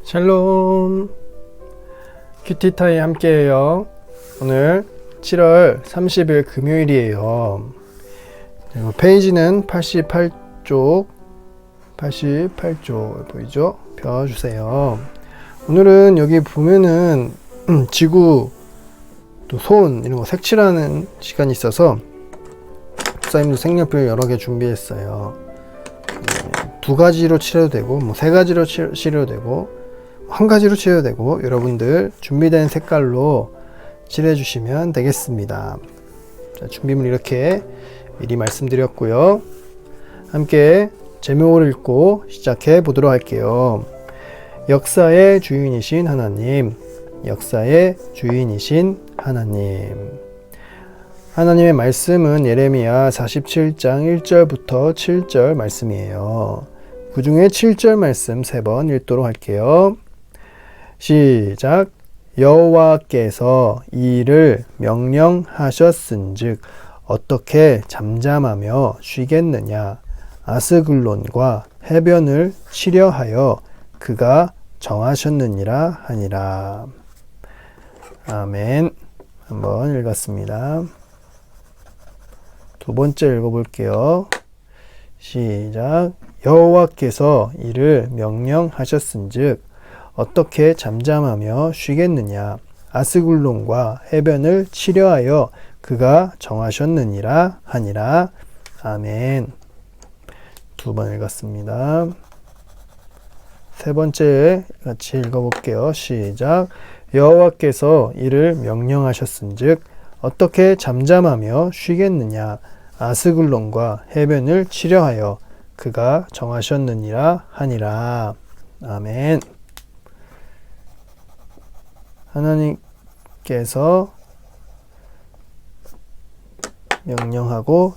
샬롬, 큐티타임 함께해요. 오늘 7월 30일 금요일이에요. 페이지는 88쪽 보이죠? 펴주세요. 오늘은 여기 보면은 지구 또 손 이런 거 색칠하는 시간이 있어서 목사님도 색연필 여러 개 준비했어요. 두 가지로 칠해도 되고 뭐 세 가지로 칠해도 되고 한 가지로 칠해도 되고 여러분들 준비된 색깔로 칠해 주시면 되겠습니다. 자, 준비물 이렇게 미리 말씀드렸고요. 함께 제목을 읽고 시작해 보도록 할게요. 역사의 주인이신 하나님, 역사의 주인이신 하나님. 하나님의 말씀은 예레미야 47장 1절부터 7절 말씀이에요. 그 중에 7절 말씀 3번 읽도록 할게요. 시작. 여호와께서 이 일을 명령하셨은즉 어떻게 잠잠하며 쉬겠느냐. 아스글론과 해변을 치려하여 그가 정하셨느니라 하니라. 아멘. 한번 읽었습니다. 두 번째 읽어볼게요. 시작. 여호와께서 이를 명령하셨은즉 어떻게 잠잠하며 쉬겠느냐. 아스글론과 해변을 치려하여 그가 정하셨느니라 하니라. 아멘. 두 번 읽었습니다. 세 번째 같이 읽어볼게요. 시작. 여호와께서 이를 명령하셨은즉 어떻게 잠잠하며 쉬겠느냐. 아스글론과 해변을 치려하여 그가 정하셨느니라 하니라. 아멘. 하나님께서 명령하고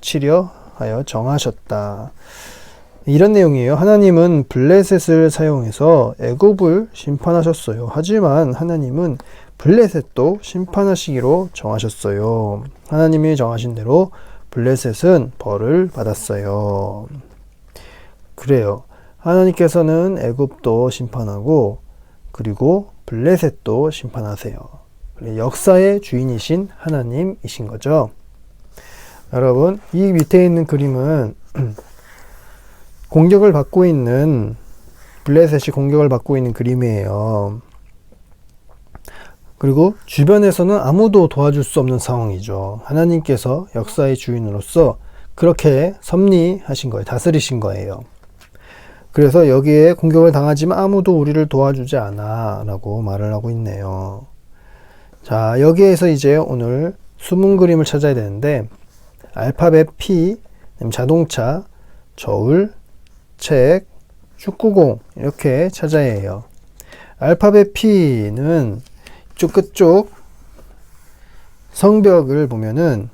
치려하여 정하셨다. 이런 내용이에요. 하나님은 블레셋을 사용해서 애굽을 심판하셨어요. 하지만 하나님은 블레셋도 심판하시기로 정하셨어요. 하나님이 정하신 대로 블레셋은 벌을 받았어요. 그래요. 하나님께서는 애굽도 심판하고 그리고 블레셋도 심판하세요. 역사의 주인이신 하나님이신 거죠. 여러분, 이 밑에 있는 그림은 공격을 받고 있는 블레셋이 공격을 받고 있는 그림이에요. 그리고 주변에서는 아무도 도와줄 수 없는 상황이죠. 하나님께서 역사의 주인으로서 그렇게 섭리하신 거예요. 다스리신 거예요. 그래서 여기에 공격을 당하지만 아무도 우리를 도와주지 않아 라고 말을 하고 있네요. 자, 여기에서 이제 오늘 숨은 그림을 찾아야 되는데 알파벳 P, 자동차, 저울, 책, 축구공 이렇게 찾아야 해요. 알파벳 P는 이쪽 끝쪽 성벽을 보면은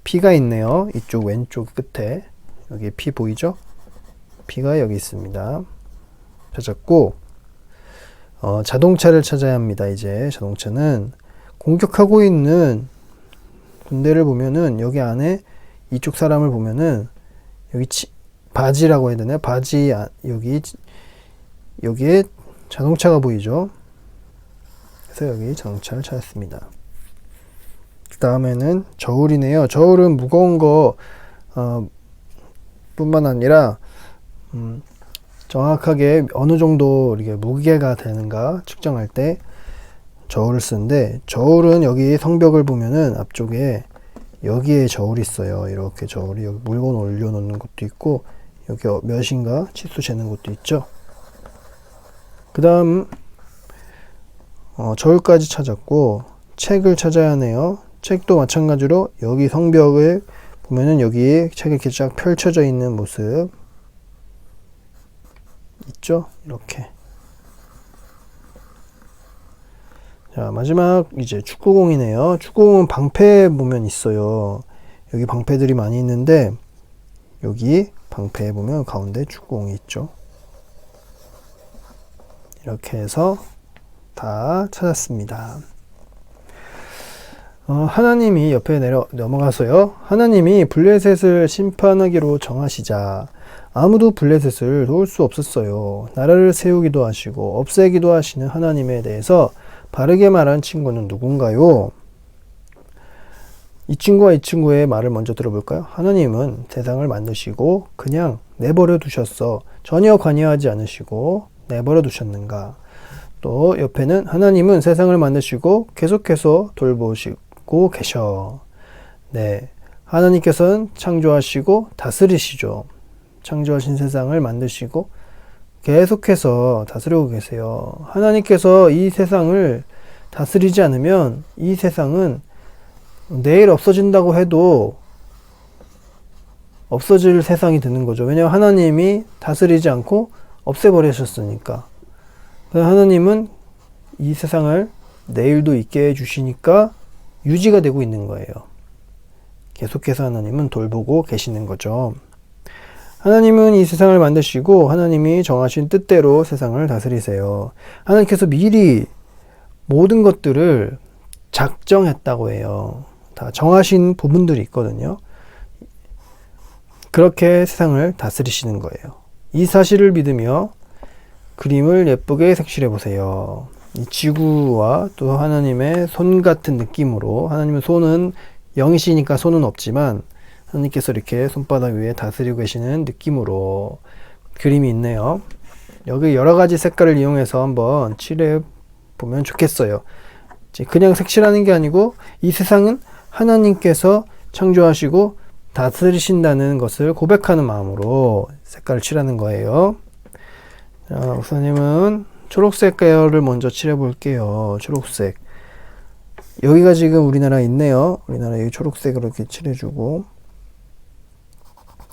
P가 있네요. 이쪽 왼쪽 끝에 여기 P 보이죠? P가 여기 있습니다. 찾았고 자동차를 찾아야 합니다. 이제 자동차는 공격하고 있는 군대를 보면은 여기 안에 이쪽 사람을 보면은 여기 바지라고 해야 되나요? 바지 여기에 자동차가 보이죠? 그래서 여기 자동차를 찾았습니다. 그 다음에는 저울이네요. 저울은 무거운 거 뿐만 아니라 정확하게 어느 정도 이렇게 무게가 되는가 측정할 때 저울을 쓰는데 저울은 여기 성벽을 보면은 앞쪽에 여기에 저울이 있어요. 이렇게 저울이 여기 물건 올려놓는 것도 있고 여기 몇인가 치수 재는 것도 있죠. 그 다음 저울까지 찾았고 책을 찾아야 하네요. 책도 마찬가지로 여기 성벽을 보면은 여기에 책이 이렇게 쫙 펼쳐져 있는 모습 있죠? 이렇게. 자, 마지막 이제 축구공이네요. 축구공은 방패 보면 있어요. 여기 방패들이 많이 있는데 여기 방패에 보면 가운데 축구공이 있죠. 이렇게 해서 다 찾았습니다. 하나님이 옆에 넘어가서요. 하나님이 블레셋을 심판하기로 정하시자 아무도 블레셋을 도울 수 없었어요. 나라를 세우기도 하시고 없애기도 하시는 하나님에 대해서 바르게 말한 친구는 누군가요? 이 친구와 이 친구의 말을 먼저 들어볼까요? 하나님은 세상을 만드시고 그냥 내버려 두셨어. 전혀 관여하지 않으시고 내버려 두셨는가? 또 옆에는 하나님은 세상을 만드시고 계속해서 돌보시고 계셔. 네, 하나님께서는 창조하시고 다스리시죠. 창조하신 세상을 만드시고 계속해서 다스리고 계세요. 하나님께서 이 세상을 다스리지 않으면 이 세상은 내일 없어진다고 해도 없어질 세상이 되는 거죠. 왜냐하면 하나님이 다스리지 않고 없애버리셨으니까. 하나님은 이 세상을 내일도 있게 해주시니까 유지가 되고 있는 거예요. 계속해서 하나님은 돌보고 계시는 거죠. 하나님은 이 세상을 만드시고 하나님이 정하신 뜻대로 세상을 다스리세요. 하나님께서 미리 모든 것들을 작정했다고 해요. 다 정하신 부분들이 있거든요. 그렇게 세상을 다스리시는 거예요. 이 사실을 믿으며 그림을 예쁘게 색칠해 보세요. 이 지구와 또 하나님의 손 같은 느낌으로, 하나님의 손은 영이시니까 손은 없지만 하나님께서 이렇게 손바닥 위에 다스리고 계시는 느낌으로 그림이 있네요. 여기 여러 가지 색깔을 이용해서 한번 칠해 보면 좋겠어요. 그냥 색칠하는 게 아니고 이 세상은 하나님께서 창조하시고 다스리신다는 것을 고백하는 마음으로 색깔을 칠하는 거예요. 자, 목사님은 초록색 계열을 먼저 칠해 볼게요. 초록색. 여기가 지금 우리나라에 있네요. 우리나라 여기 초록색으로 이렇게 칠해주고,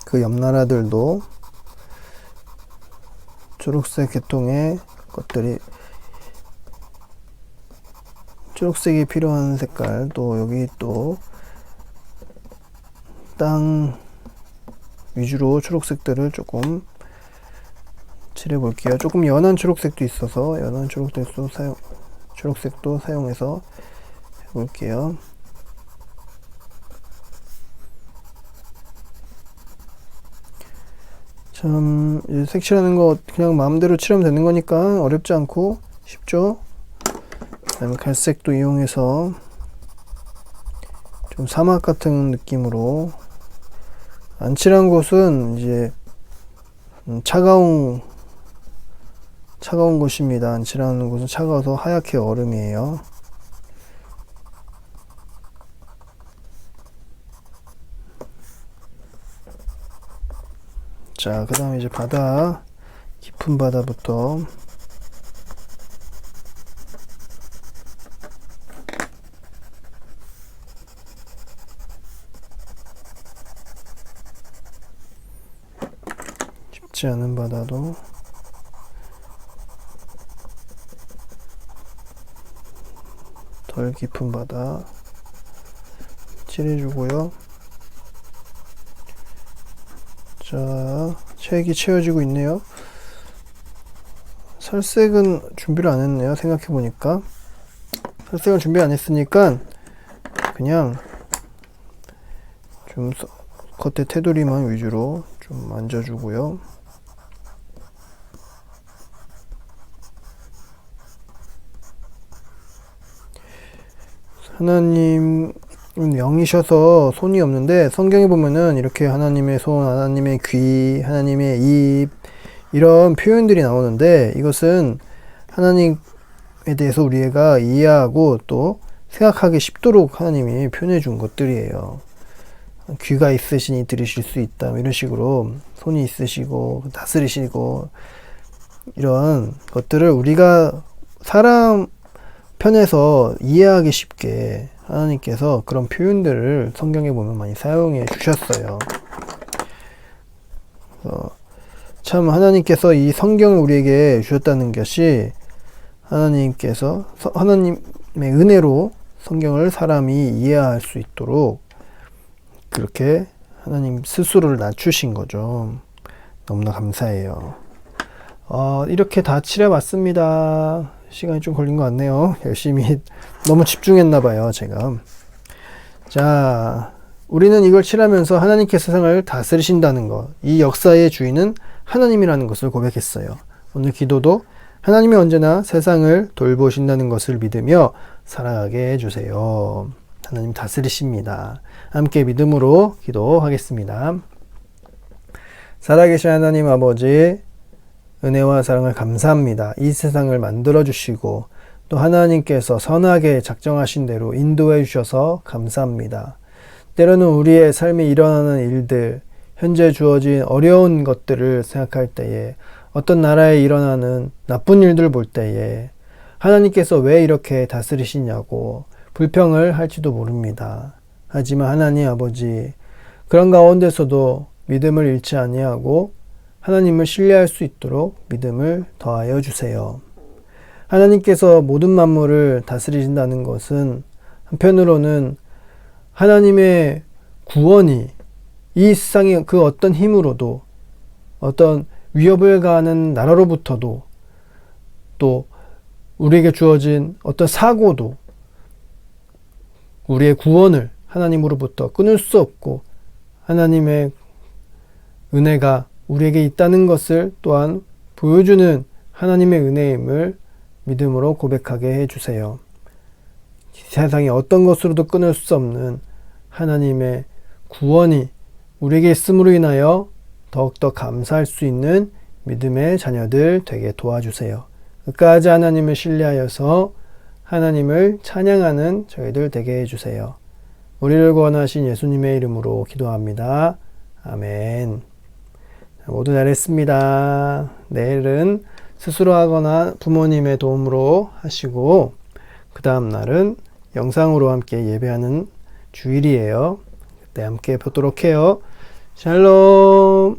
그 옆 나라들도 초록색 계통의 것들이, 초록색이 필요한 색깔, 또 여기 또 땅 위주로 초록색들을 조금 칠해 볼게요. 조금 연한 초록색도 있어서 연한 초록색도 사용해서 해 볼게요. 참, 색칠하는 거 그냥 마음대로 칠하면 되는 거니까 어렵지 않고 쉽죠? 그 다음에 갈색도 이용해서 좀 사막 같은 느낌으로, 안 칠한 곳은 이제 차가운 곳입니다. 안 칠하는 곳은 차가워서 하얗게 얼음이에요. 자, 그 다음에 이제 바다, 깊은 바다부터 깊지 않은 바다도 덜 깊은 바다 칠해주고요. 자, 색이 채워지고 있네요. 살색은 준비를 안 했네요. 생각해보니까 살색을 준비 안 했으니까 그냥 좀 겉에 테두리만 위주로 좀 만져주고요. 하나님은 영이셔서 손이 없는데 성경에 보면은 이렇게 하나님의 손, 하나님의 귀, 하나님의 입 이런 표현들이 나오는데, 이것은 하나님에 대해서 우리가 이해하고 또 생각하기 쉽도록 하나님이 표현해 준 것들이에요. 귀가 있으시니 들으실 수 있다, 이런 식으로 손이 있으시고 다스리시고, 이런 것들을 우리가 사람 편에서 이해하기 쉽게 하나님께서 그런 표현들을 성경에 보면 많이 사용해 주셨어요. 참 하나님께서 이 성경을 우리에게 주셨다는 것이, 하나님께서 하나님의 은혜로 성경을 사람이 이해할 수 있도록 그렇게 하나님 스스로를 낮추신 거죠. 너무나 감사해요. 이렇게 다 칠해봤습니다. 시간이 좀 걸린 것 같네요. 열심히 너무 집중했나 봐요, 제가. 자, 우리는 이걸 치라면서 하나님께서 세상을 다스리신다는 것, 이 역사의 주인은 하나님이라는 것을 고백했어요. 오늘 기도도 하나님이 언제나 세상을 돌보신다는 것을 믿으며 살아가게 해주세요. 하나님 다스리십니다. 함께 믿음으로 기도하겠습니다. 살아계신 하나님 아버지, 은혜와 사랑을 감사합니다. 이 세상을 만들어주시고 또 하나님께서 선하게 작정하신 대로 인도해 주셔서 감사합니다. 때로는 우리의 삶에 일어나는 일들, 현재 주어진 어려운 것들을 생각할 때에, 어떤 나라에 일어나는 나쁜 일들 볼 때에 하나님께서 왜 이렇게 다스리시냐고 불평을 할지도 모릅니다. 하지만 하나님 아버지, 그런 가운데서도 믿음을 잃지 아니하고 하나님을 신뢰할 수 있도록 믿음을 더하여 주세요. 하나님께서 모든 만물을 다스리신다는 것은 한편으로는 하나님의 구원이 이 세상의 그 어떤 힘으로도, 어떤 위협을 가하는 나라로부터도, 또 우리에게 주어진 어떤 사고도 우리의 구원을 하나님으로부터 끊을 수 없고 하나님의 은혜가 우리에게 있다는 것을 또한 보여주는 하나님의 은혜임을 믿음으로 고백하게 해주세요. 세상에 어떤 것으로도 끊을 수 없는 하나님의 구원이 우리에게 있음으로 인하여 더욱더 감사할 수 있는 믿음의 자녀들 되게 도와주세요. 끝까지 하나님을 신뢰하여서 하나님을 찬양하는 저희들 되게 해주세요. 우리를 구원하신 예수님의 이름으로 기도합니다. 아멘. 모두 잘했습니다. 내일은 스스로 하거나 부모님의 도움으로 하시고 그 다음 날은 영상으로 함께 예배하는 주일이에요. 그때 함께 뵙도록 해요. 샬롬.